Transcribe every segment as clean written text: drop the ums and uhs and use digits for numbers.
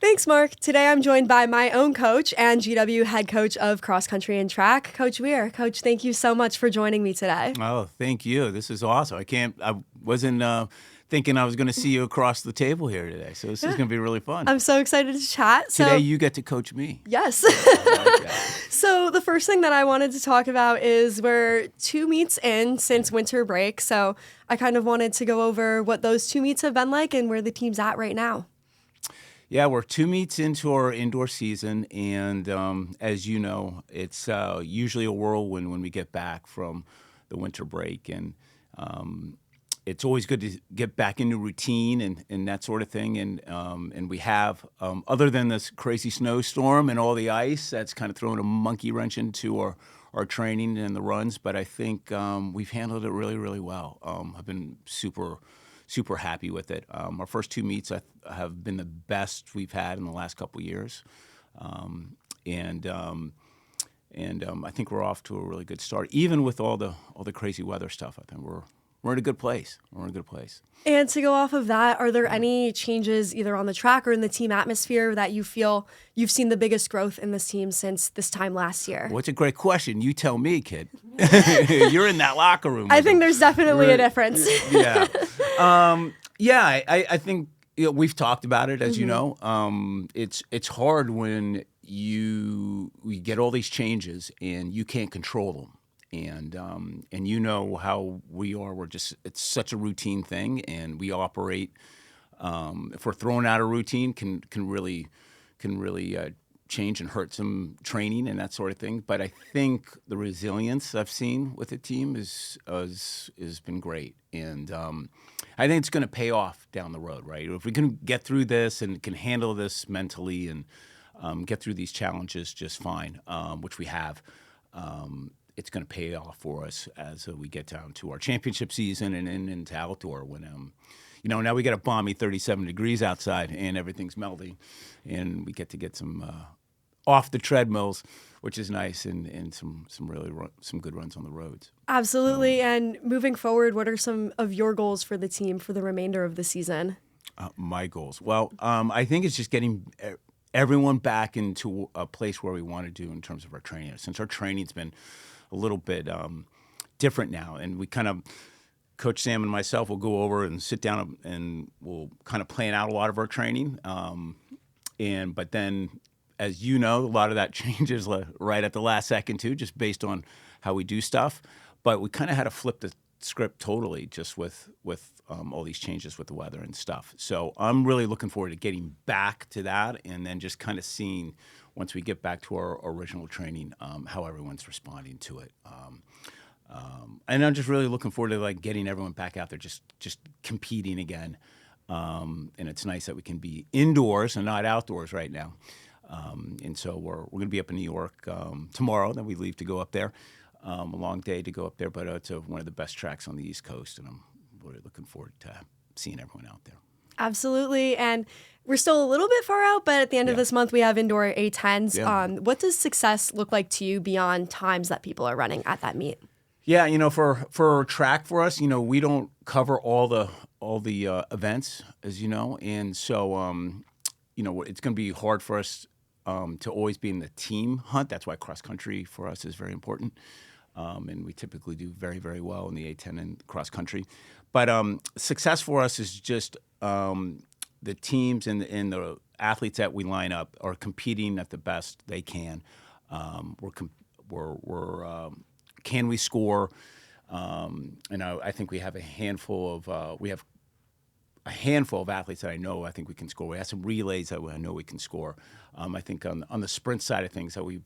Thanks, Mark. Today I'm joined by my own coach and GW head coach of cross country and track, Coach Weir. Coach, thank you so much for joining me today. Oh, thank you. This is awesome. I wasn't thinking I was going to see you across the table here today. So this is going to be really fun. I'm so excited to chat. Today you get to coach me. Yes. I like that. So the first thing that I wanted to talk about is we're 2 meets in since winter break. So I kind of wanted to go over what those 2 meets have been like and where the team's at right now. Yeah, we're 2 meets into our indoor season, and as you know, it's usually a whirlwind when we get back from the winter break, and it's always good to get back into routine and that sort of thing, and we have, other than this crazy snowstorm and all the ice, that's kind of thrown a monkey wrench into our training and the runs, but I think we've handled it really, really well. I've been super happy with it. Our first 2 meets have been the best we've had in the last couple of years, and I think we're off to a really good start. Even with all the crazy weather stuff, I think we're in a good place. We're in a good place. And to go off of that, are there any changes either on the track or in the team atmosphere that you feel you've seen the biggest growth in this team since this time last year? Well, it's a great question. You tell me, kid. You're in that locker room. I think there's definitely a difference. Yeah. I think we've talked about it, as you know. It's hard when we get all these changes and you can't control them. And you know how we are. It's such a routine thing, and we operate. If we're throwing out a routine, can really change and hurt some training and that sort of thing. But I think the resilience I've seen with the team has been great, and I think it's going to pay off down the road, right? If we can get through this and can handle this mentally and get through these challenges just fine, which we have. It's going to pay off for us as we get down to our championship season and into outdoor when, now we got a balmy 37 degrees outside and everything's melting, and we get to get some off the treadmills, which is nice, and some good runs on the roads. Absolutely. And moving forward, what are some of your goals for the team for the remainder of the season? My goals? Well, I think it's just getting everyone back into a place where we want to do in terms of our training. Since our training's been a little bit different now, and we kind of, Coach Sam and myself will go over and sit down and we'll kind of plan out a lot of our training. But then, as you know, a lot of that changes right at the last second too, just based on how we do stuff. But we kind of had to flip the script totally just with all these changes with the weather and stuff. So I'm really looking forward to getting back to that, and then just kind of seeing, once we get back to our original training, how everyone's responding to it. And I'm just really looking forward to getting everyone back out there, just competing again. And it's nice that we can be indoors and not outdoors right now. And so we're going to be up in New York tomorrow. Then we leave to go up there. A long day to go up there, but it's one of the best tracks on the East Coast, and I'm really looking forward to seeing everyone out there. Absolutely. And we're still a little bit far out, but at the end of this month, we have indoor A10s. Yeah. What does success look like to you beyond times that people are running at that meet? Yeah, for track for us, we don't cover all the events, as you know, and so it's going to be hard for us to always be in the team hunt. That's why cross country for us is very important. And we typically do very, very well in the A10 and cross country. But success for us is just the teams and the athletes that we line up are competing at the best they can. Can we score? I think we have a handful of athletes that I think we can score. We have some relays that I know we can score. I think on the sprint side of things that we've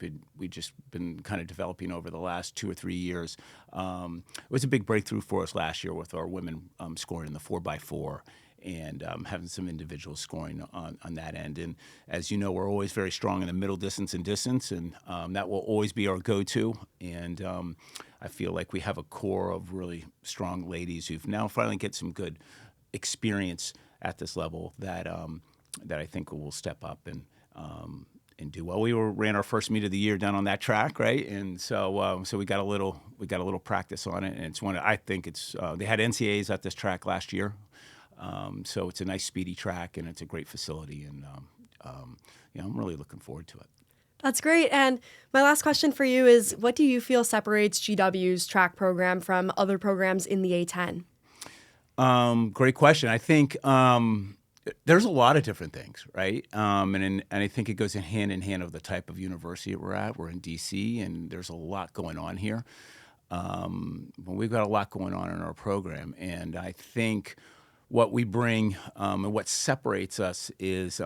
just been kind of developing over the last 2 or 3 years. It was a big breakthrough for us last year with our women scoring in the 4x4 and having some individuals scoring on that end. And as you know, we're always very strong in the middle distance, and that will always be our go-to. And I feel like we have a core of really strong ladies who've now finally get some good experience at this level that I think will step up and do well. We ran our first meet of the year down on that track, right? And so we got a little practice on it, and it's one. I think it's they had NCAAs at this track last year, so it's a nice speedy track and it's a great facility, and I'm really looking forward to it. That's great. And my last question for you is, what do you feel separates GW's track program from other programs in the A10? Great question. I think there's a lot of different things, right? And I think it goes in hand of the type of university we're at. We're in DC, and there's a lot going on here. But we've got a lot going on in our program, and I think what we bring and what separates us is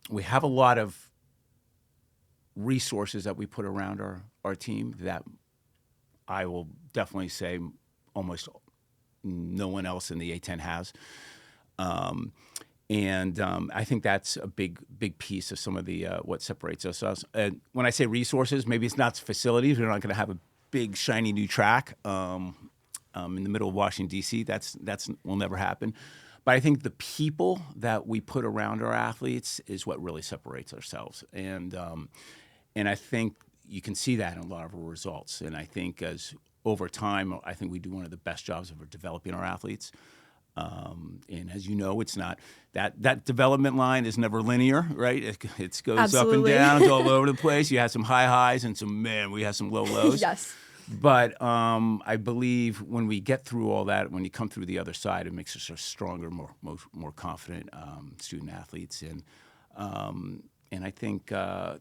we have a lot of resources that we put around our team that I will definitely say almost no one else in the A10 has. I think that's a big piece of some of the what separates us. When I say resources, maybe it's not facilities. We're not going to have a big shiny new track in the middle of Washington D.C. That's will never happen. But I think the people that we put around our athletes is what really separates ourselves. And I think you can see that in a lot of our results. And I think over time, I think we do one of the best jobs of developing our athletes. And as you know, it's not that development line is never linear, right? It goes Absolutely. up and down. It's all over the place. You have some high highs and we have some low lows. Yes. But I believe when we get through all that, when you come through the other side, it makes us a stronger, more confident student athletes. And I think I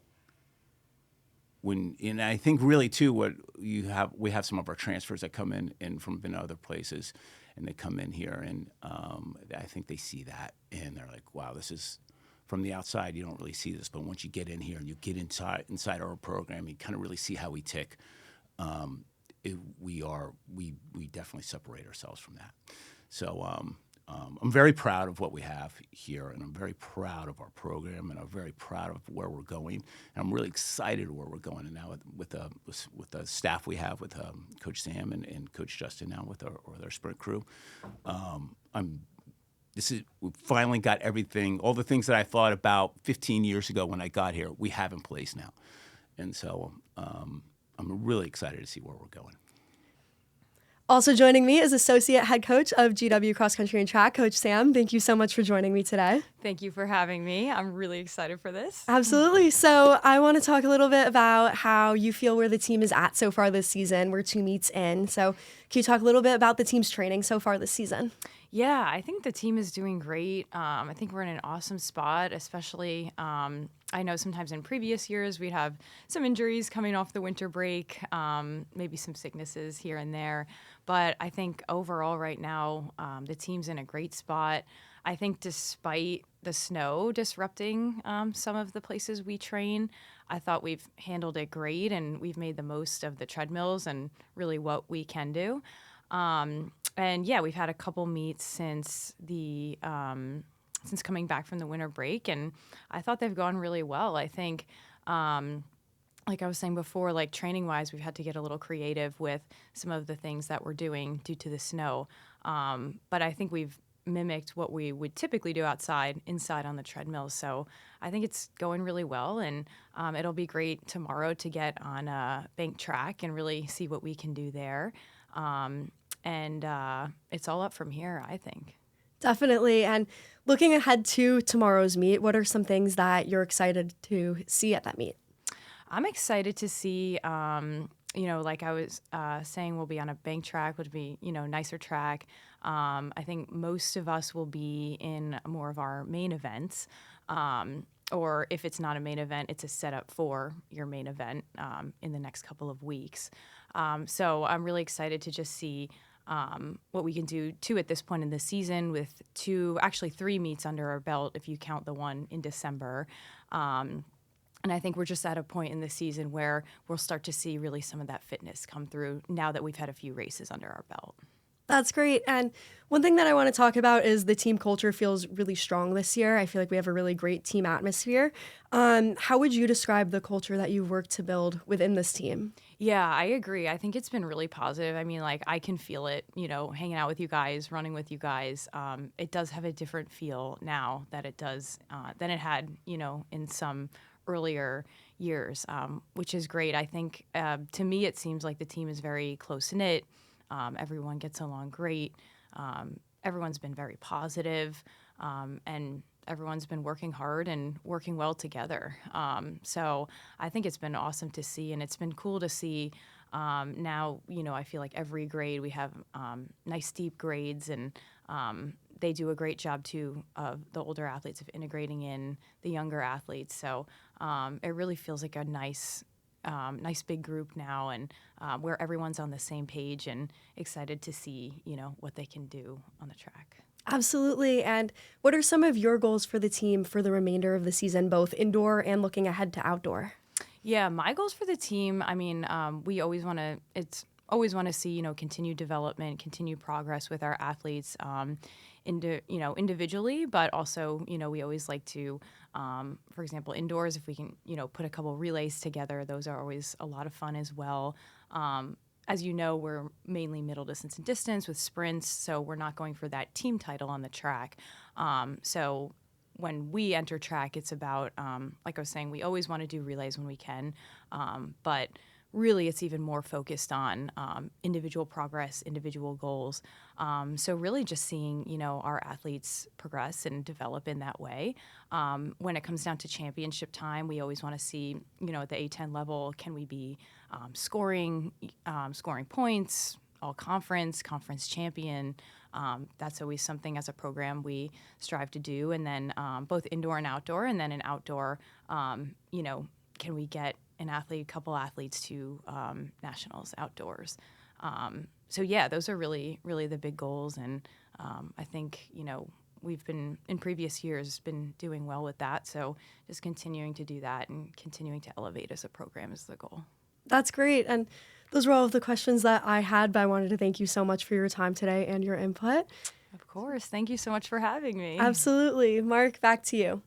think really too, we have some of our transfers that come in from other places. And they come in here, and I think they see that, and they're like, "Wow, this is." From the outside, you don't really see this, but once you get in here and you get inside our program, you kind of really see how we tick. We definitely separate ourselves from that. So I'm very proud of what we have here, and I'm very proud of our program, and I'm very proud of where we're going. And I'm really excited where we're going. And now with the staff we have, with Coach Sam and Coach Justin, now with our sprint crew, we finally got everything, all the things that I thought about 15 years ago when I got here, we have in place now. And so I'm really excited to see where we're going. Also joining me is Associate Head Coach of GW Cross Country and Track, Coach Sam. Thank you so much for joining me today. Thank you for having me. I'm really excited for this. Absolutely. So I want to talk a little bit about how you feel where the team is at so far this season. We're 2 meets in. So can you talk a little bit about the team's training so far this season? Yeah, I think the team is doing great. I think we're in an awesome spot, especially I know sometimes in previous years we'd have some injuries coming off the winter break, maybe some sicknesses here and there. But I think overall right now the team's in a great spot. I think despite the snow disrupting some of the places we train, I thought we've handled it great, and we've made the most of the treadmills and really what we can do. And yeah, we've had a couple meets since coming back from the winter break, and I thought they've gone really well. I think, like I was saying before, like training-wise, we've had to get a little creative with some of the things that we're doing due to the snow. But I think we've mimicked what we would typically do inside on the treadmill. So I think it's going really well, and it'll be great tomorrow to get on a bank track and really see what we can do there. And it's all up from here, I think. Definitely. And looking ahead to tomorrow's meet, what are some things that you're excited to see at that meet? I'm excited to see, like I was saying, we'll be on a bank track, which would be, nicer track. I think most of us will be in more of our main events. Or if it's not a main event, it's a setup for your main event in the next couple of weeks. So I'm really excited to just see what we can do at this point in the season with 3 meets under our belt if you count the one in December. And I think we're just at a point in the season where we'll start to see really some of that fitness come through now that we've had a few races under our belt. That's great. And one thing that I want to talk about is the team culture feels really strong this year. I feel like we have a really great team atmosphere. How would you describe the culture that you've worked to build within this team? Yeah, I agree. I think it's been really positive. I mean, like, I can feel it, hanging out with you guys, running with you guys. It does have a different feel now that it does than it had, in some earlier years, which is great. I think to me, it seems like the team is very close-knit. Everyone gets along great. Everyone's been very positive. And everyone's been working hard and working well together. So I think it's been awesome to see, and it's been cool to see. Now, I feel like every grade we have nice deep grades, and they do a great job too of the older athletes of integrating in the younger athletes. So it really feels like a nice big group now, and where everyone's on the same page and excited to see, what they can do on the track. Absolutely. And what are some of your goals for the team for the remainder of the season, both indoor and looking ahead to outdoor? Yeah, my goals for the team, I mean, we always want to see, continued development, continued progress with our athletes, individually, but also, we always like to, for example, indoors, if we can, put a couple relays together, those are always a lot of fun as well. As you know, we're mainly middle distance and distance with sprints, so we're not going for that team title on the track. So when we enter track, it's about, like I was saying, we always want to do relays when we can, but really it's even more focused on individual progress, individual goals. So really just seeing, our athletes progress and develop in that way. When it comes down to championship time, we always want to see, at the A10 level, can we be scoring points, all conference champion. That's always something as a program we strive to do. And then both indoor and outdoor. And then in outdoor, can we get a couple athletes to nationals outdoors? So yeah, those are really, really the big goals. And I think, we've been in previous years been doing well with that. So just continuing to do that and continuing to elevate as a program is the goal. That's great. And those were all of the questions that I had, but I wanted to thank you so much for your time today and your input. Of course. Thank you so much for having me. Absolutely. Mark, back to you.